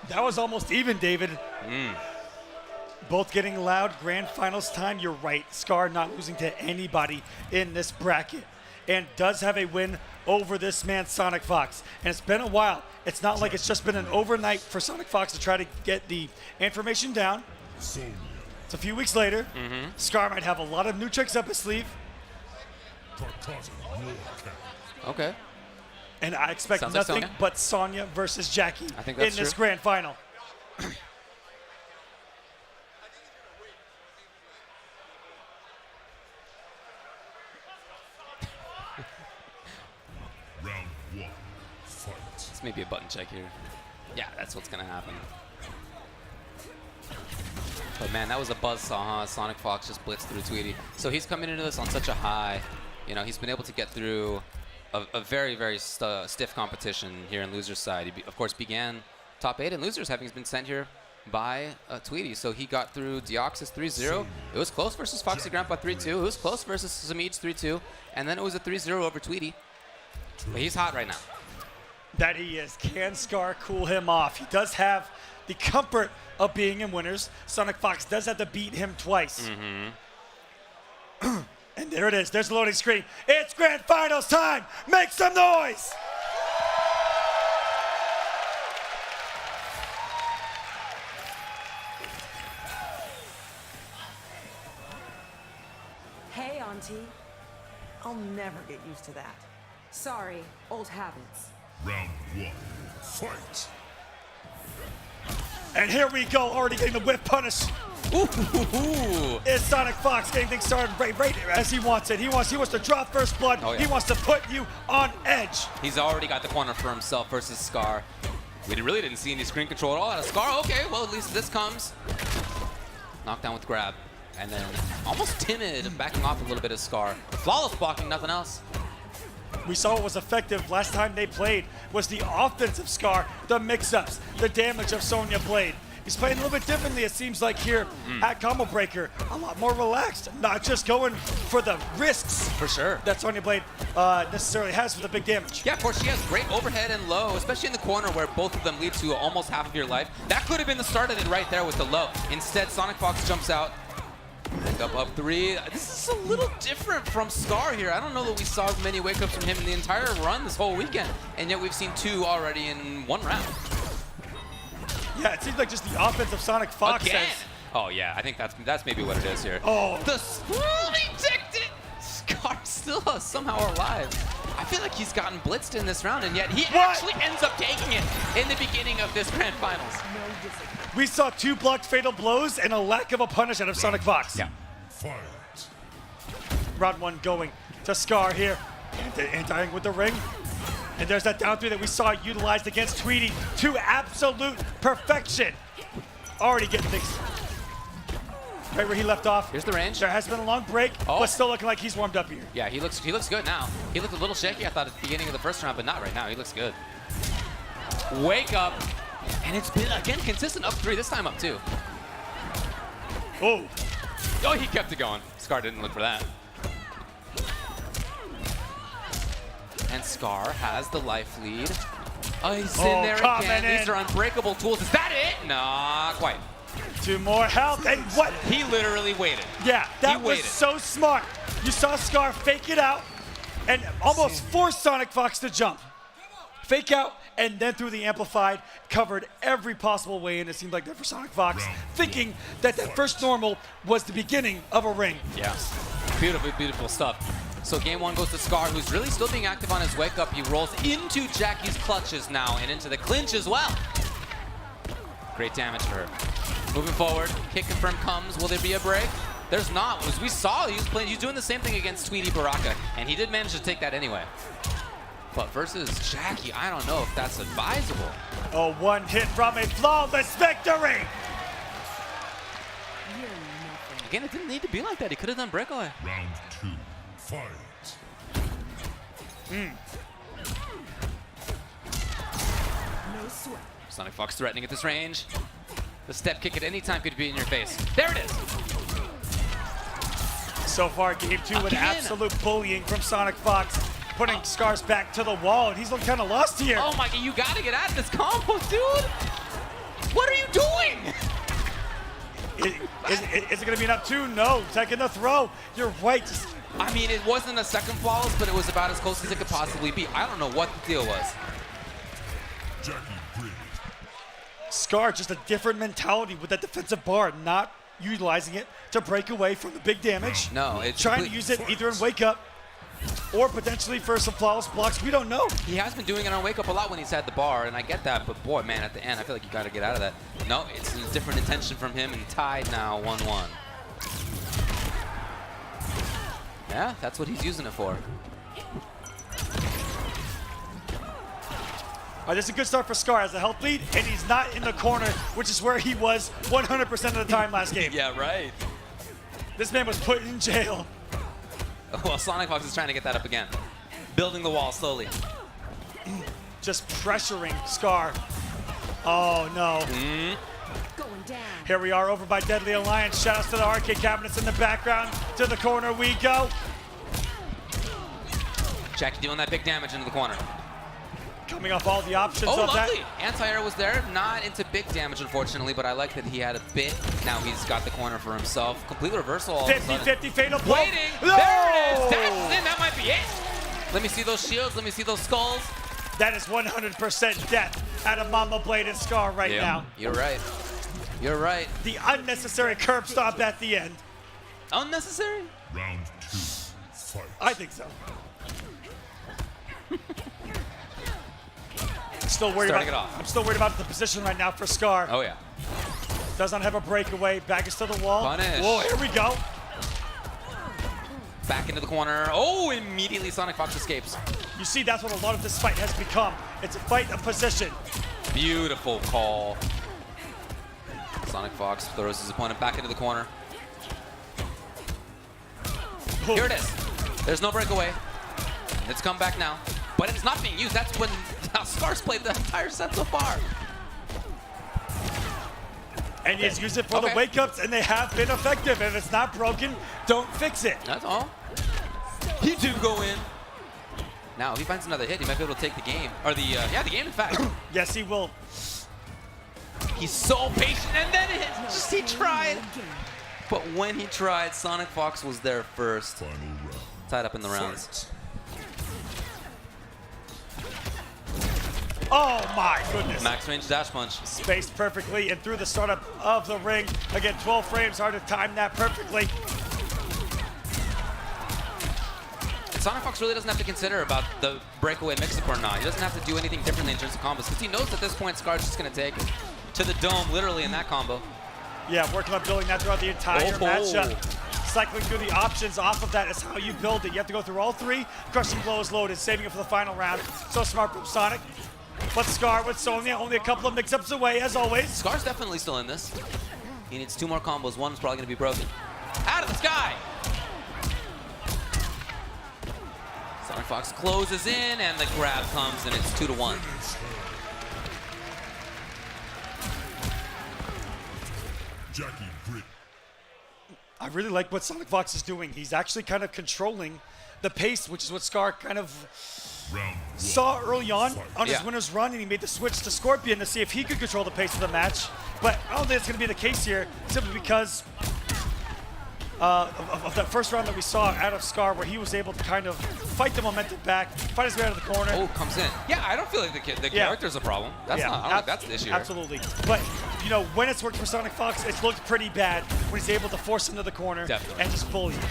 That was almost even, David. Both getting loud. Grand finals time. You're right. Scar not losing to anybody in this bracket. And does have a win over this man, Sonic Fox. And it's been a while. It's not like it's just been an overnight for Sonic Fox to try to get the information down. It's a few weeks later. Scar might have a lot of new tricks up his sleeve. Okay. And I expect Sounds like nothing Sonya. but Sonya versus Jackie I think in that's this true. grand final. Round 1, fight. This may be a button check here. Yeah, that's what's gonna happen. But man, that was a buzzsaw, huh? Sonic Fox just blitzed through Tweety. So he's coming into this on such a high. You know, he's been able to get through a very, very stiff competition here in Loser's side. He, of course, began top 8 in Losers, having been sent here by Tweety. So he got through Deoxys 3-0. It was close versus Foxy Grandpa 3-2. It was close versus Samij 3-2. And then it was a 3-0 over Tweety. But he's hot right now. That he is. Can Scar cool him off? He does have the comfort of being in winners. Sonic Fox does have to beat him twice. And there it is. There's the loading screen. It's grand finals time. Make some noise. Hey, Auntie. I'll never get used to that. Sorry, old habits. Round 1, fight. And here we go. Already getting the whip punish. Ooh. Is Sonic Fox getting things started right as he wants it. He wants to draw first blood. Oh, yeah. He wants to put you on edge. He's already got the corner for himself versus Scar. We really didn't see any screen control at all out of Scar. Okay, well, at least this comes. Knockdown with grab. And then almost timid, backing off a little bit of Scar. Flawless blocking, nothing else. We saw what was effective last time they played was the offensive Scar, the mix-ups, the damage of Sonya Blade. He's playing a little bit differently, it seems like, here at Combo Breaker. A lot more relaxed, not just going for the risks For sure. that Sonya Blade necessarily has for the big damage. Yeah, of course, she has great overhead and low, especially in the corner where both of them lead to almost half of your life. That could have been the start of it right there with the low. Instead, Sonic Fox jumps out. Up 3. This is a little different from Scar here. I don't know that we saw many wake-ups from him in the entire run this whole weekend, and yet we've seen 2 already in 1 round. Yeah, it seems like just the offense of Sonic Fox Again. has... Oh yeah, I think that's maybe what it is here. Oh. The he ticked it! Scar still somehow alive. I feel like he's gotten blitzed in this round, and yet he actually ends up taking it in the beginning of this grand finals. We saw 2 blocked fatal blows and a lack of a punish out of Sonic Fox. Yeah. Fight. Round 1 going to Scar here. Anti-ing with the ring. And there's that down 3 that we saw utilized against Tweety to absolute perfection. Already getting things right where he left off. Here's the range. There has been a long break, but still looking like he's warmed up here. Yeah, he looks good now. He looked a little shaky, I thought, at the beginning of the first round, but not right now. He looks good. Wake up. And it's been, again, consistent up 3, this time up 2. Oh. Oh, he kept it going. Scar didn't look for that. And Scar has the life lead. Oh, he's in there again. These are unbreakable tools. Is that it? Not quite. 2 more health, and what? He literally waited. Yeah, that was so smart. You saw Scar fake it out and almost force Sonic Fox to jump. Fake out, and then through the amplified, covered every possible way, and it seemed like that for Sonic Fox, thinking that that first normal was the beginning of a ring. Yeah, beautiful, beautiful stuff. So game 1 goes to Scar, who's really still being active on his wake up. He rolls into Jackie's clutches now and into the clinch as well. Great damage for her. Moving forward, kick confirm comes. Will there be a break? There's not. As we saw, he's doing the same thing against Tweety Baraka, and he did manage to take that anyway. But versus Jackie, I don't know if that's advisable. Oh, 1 hit from a flawless victory! Again, it didn't need to be like that. He could have done breakaway. Round 2, fight. No sweat. Sonic Fox threatening at this range. The step kick at any time could be in your face. There it is. So far, game 2 with absolute bullying from Sonic Fox, putting Scar's back to the wall, and he's looking kind of lost here. Oh my God, you gotta get out of this combo, dude. What are you doing? Is it going to be enough too? No, taking the throw. You're right. I mean, it wasn't a second flawless, but it was about as close as it could possibly be. I don't know what the deal was. Jackie Bridge. Scar, just a different mentality with that defensive bar, not utilizing it to break away from the big damage. No, it's trying to use it either in wake up or potentially for some flawless blocks. We don't know. He has been doing it on wake up a lot when he's had the bar, and I get that, but boy, man, at the end, I feel like you got to get out of that. No, it's a different intention from him, and tied now 1-1. Yeah, that's what he's using it for. This is a good start for Scar as a health lead, and he's not in the corner, which is where he was 100% of the time last game. Yeah, right. This man was put in jail. Well, Sonic Fox is trying to get that up again. Building the wall slowly. Just pressuring Scar. Oh, no. Going down. Here we are over by Deadly Alliance. Shout outs to the arcade cabinets in the background. To the corner we go. Jackie doing that big damage into the corner. Coming off all the options Oh, of that. lovely. Anti-air was there. Not into big damage, unfortunately, but I like that he had a bit. Now he's got the corner for himself. Complete reversal all of a sudden. 50-50 fatal blow. Waiting. No! There it is. That's in. That might be it. Let me see those shields. Let me see those skulls. That is 100% death out of Mama Blade and Scar right now. You're right. You're right. The unnecessary curb stop at the end. Unnecessary? Round 2. Fight. I think so. Still worried Starting about, it off. I'm still worried about the position right now for Scar. Oh, yeah. Does not have a breakaway. Back is to the wall. Punish. Whoa, here we go. Back into the corner. Oh, immediately Sonic Fox escapes. You see, that's what a lot of this fight has become. It's a fight of position. Beautiful call. Sonic Fox throws his opponent back into the corner. Here it is. There's no breakaway. It's come back now. But it's not being used. That's when Scar's played the entire set so far. And he's used it for the wake-ups, and they have been effective. If it's not broken, don't fix it. That's all. He do go in. Now, if he finds another hit, he might be able to take the game. Or the game, in fact. Yes, he will. He's so patient, and then it just he tried. But when he tried, Sonic Fox was there first. Final round. Tied up in the rounds. Oh my goodness. Max range dash punch. Spaced perfectly and through the startup of the ring. Again, 12 frames, hard to time that perfectly. Sonic Fox really doesn't have to consider about the breakaway mix-up or not. He doesn't have to do anything differently in terms of combos because he knows at this point Scar's just going to take it to the dome, literally, in that combo. Yeah, working on building that throughout the entire matchup. Cycling through the options off of that is how you build it. You have to go through all three. Crushing blow is loaded, saving it for the final round. So smart from Sonic. But Scar with Sonya only a couple of mix-ups away, as always. Scar's definitely still in this. He needs 2 more combos. One's probably going to be broken. Out of the sky! Sonic Fox closes in, and the grab comes, and it's 2-1. Jackie Bridge. I really like what Sonic Fox is doing. He's actually kind of controlling the pace, which is what Scar kind of saw early on his winner's run, and he made the switch to Scorpion to see if he could control the pace of the match. But I don't think it's going to be the case here, simply because of that first round that we saw out of Scar, where he was able to kind of fight the momentum back, fight his way out of the corner. Oh, comes in. Yeah, I don't feel like the character's a problem. That's not. I don't think that's the issue here. Absolutely. But, you know, when it's worked for Sonic Fox, it's looked pretty bad when he's able to force him to the corner and just bully him.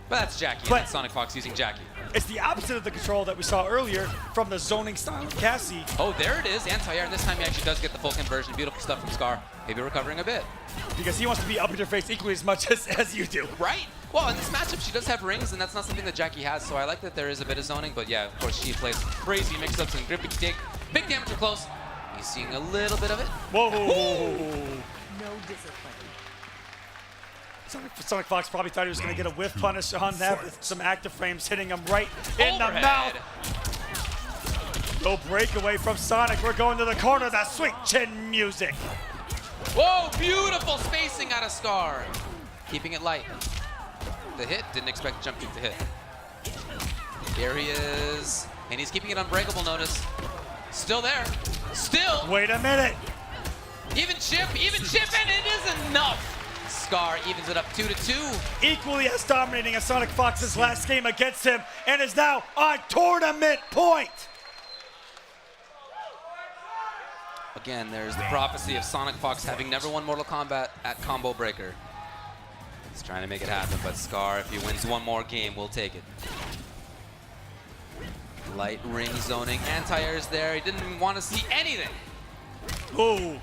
But that's Jackie. And that's Sonic Fox using Jackie. It's the opposite of the control that we saw earlier from the zoning style of Cassie. Oh, there it is. Anti-air. This time he actually does get the full conversion. Beautiful stuff from Scar. Maybe recovering a bit. Because he wants to be up in your face equally as much as you do. Right. Well, in this matchup, she does have rings, and that's not something that Jackie has, so I like that there is a bit of zoning. But yeah, of course, she plays crazy mix-ups and gripping stick. Big damage are close. He's seeing a little bit of it. Whoa. No discipline. Sonic Fox probably thought he was going to get a whiff punish on that with some active frames hitting him right in the mouth. No breakaway from Sonic. We're going to the corner. That sweet chin music. Whoa, beautiful spacing out of Scar. Keeping it light. The hit, didn't expect the jump kick to hit. There he is. And he's keeping it unbreakable, notice. Still there. Still. Wait a minute. Even chip, and it is enough. Scar evens it up 2-2. Equally as dominating as Sonic Fox's last game against him, and is now on tournament point. Again, there's the prophecy of Sonic Fox having never won Mortal Kombat at Combo Breaker. He's trying to make it happen, but Scar, if he wins one more game, will take it. Light ring zoning, anti-air is there. He didn't even want to see anything. Ooh.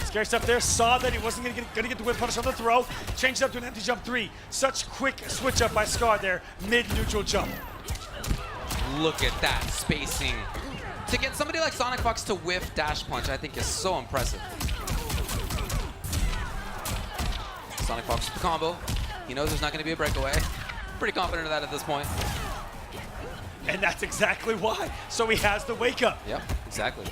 Scary stuff there. Saw that he wasn't going to get the whip punish on the throw. Changed it up to an empty jump 3. Such quick switch up by Scar there. Mid-neutral jump. Look at that spacing. To get somebody like Sonic Fox to whiff dash punch, I think is so impressive. Sonic Fox with the combo. He knows there's not going to be a breakaway. Pretty confident of that at this point. And that's exactly why. So he has the wake up. Yep, exactly.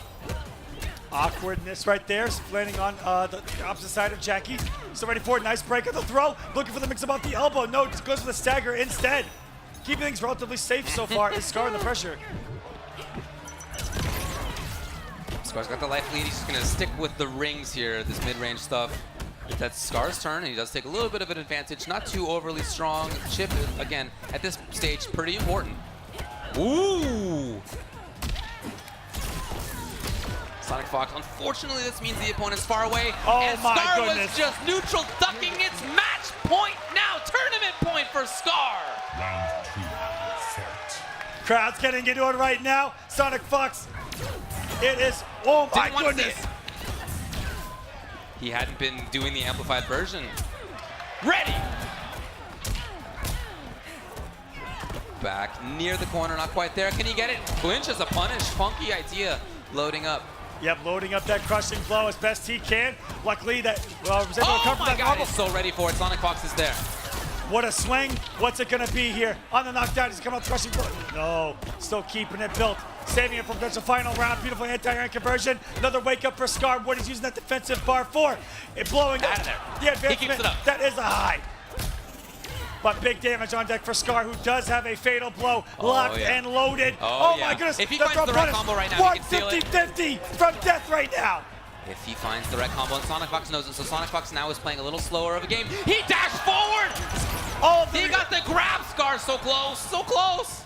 Awkwardness right there, landing on the opposite side of Jackie. So ready for a nice break of the throw. Looking for the mix about the elbow. No, just goes for the stagger instead. Keeping things relatively safe so far is Scar under pressure. Scar's got the life lead. He's just going to stick with the rings here, this mid-range stuff. That's Scar's turn, and he does take a little bit of an advantage. Not too overly strong. Chip, again, at this stage, pretty important. Ooh! Sonic Fox, unfortunately, this means the opponent's far away. Oh, and my Scar goodness. was just neutral ducking. It's match point now. Tournament point for Scar. Round 2, fight. Crowd's getting into it right now. Sonic Fox. It is, oh my Didn't want to see goodness. it. He hadn't been doing the amplified version. Ready! Back near the corner, not quite there. Can he get it? Clinch as a punish. Funky idea. Loading up. Yep, loading up that crushing blow as best he can. Luckily that was able to Oh cover my that God, combo. he's so ready for it. Sonic Fox is there. What a swing. What's it gonna be here? On the knockdown, he's coming out crushing blow. No, still keeping it built. Saving it from the final round. Beautiful anti-air conversion. Another wake up for Scar. What he's using that defensive bar for. It blowing Out up. of there. The advancement. He keeps it up. That is a high. But big damage on deck for Scar, who does have a fatal blow. Locked yeah. and loaded. Oh, my yeah. goodness. If he The finds throw the right punish. combo right now, he can seal it. 150-50 from death right now. If he finds the right combo, and Sonic Fox knows it, so Sonic Fox now is playing a little slower of a game. He dashed forward! He got the grab. Scar so close, so close.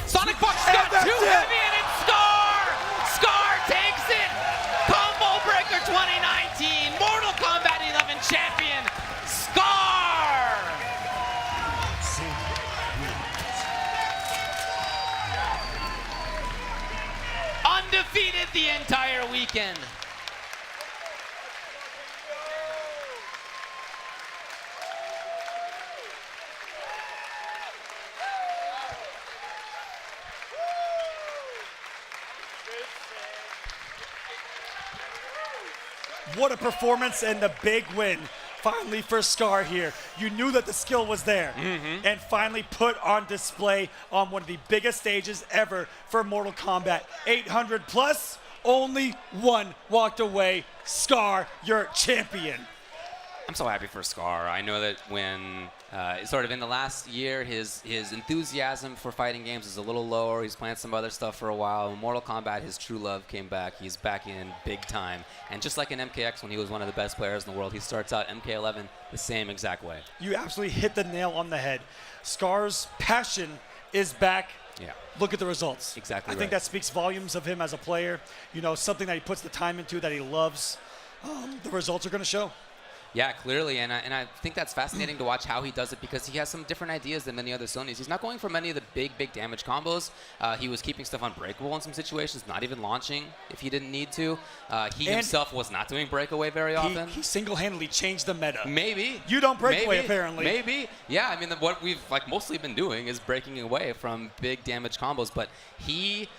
Sonic Fox got that's too it. heavy, and it's Scar! Scar takes it! Combo Breaker 2019, Mortal Kombat 11 champion, Scar! Undefeated the entire weekend. What a performance and the big win finally for Scar here. You knew that the skill was there and finally put on display on one of the biggest stages ever for Mortal Kombat. 800 plus, only one walked away. Scar, your champion. I'm so happy for Scar. I know that when sort of in the last year, his enthusiasm for fighting games is a little lower. He's playing some other stuff for a while. In Mortal Kombat, his true love came back. He's back in big time. And just like in MKX, when he was one of the best players in the world, he starts out MK11 the same exact way. You absolutely hit the nail on the head. Scar's passion is back. Yeah. Look at the results. Exactly I think right. that speaks volumes of him as a player. You know, something that he puts the time into, that he loves. The results are going to show. Yeah, clearly, and I think that's fascinating to watch how he does it because he has some different ideas than many other Sonys. He's not going for many of the big damage combos. He was keeping stuff unbreakable in some situations, not even launching if he didn't need to. He himself was not doing breakaway very often. He single-handedly changed the meta. Maybe. You don't break away, Maybe. apparently. Maybe. Yeah, I mean, what we've mostly been doing is breaking away from big damage combos, but he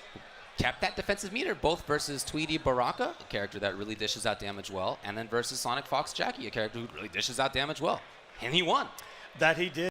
kept that defensive meter, both versus Tweety Baraka, a character that really dishes out damage well, and then versus Sonic Fox Jackie, a character who really dishes out damage well. And he won. That he did.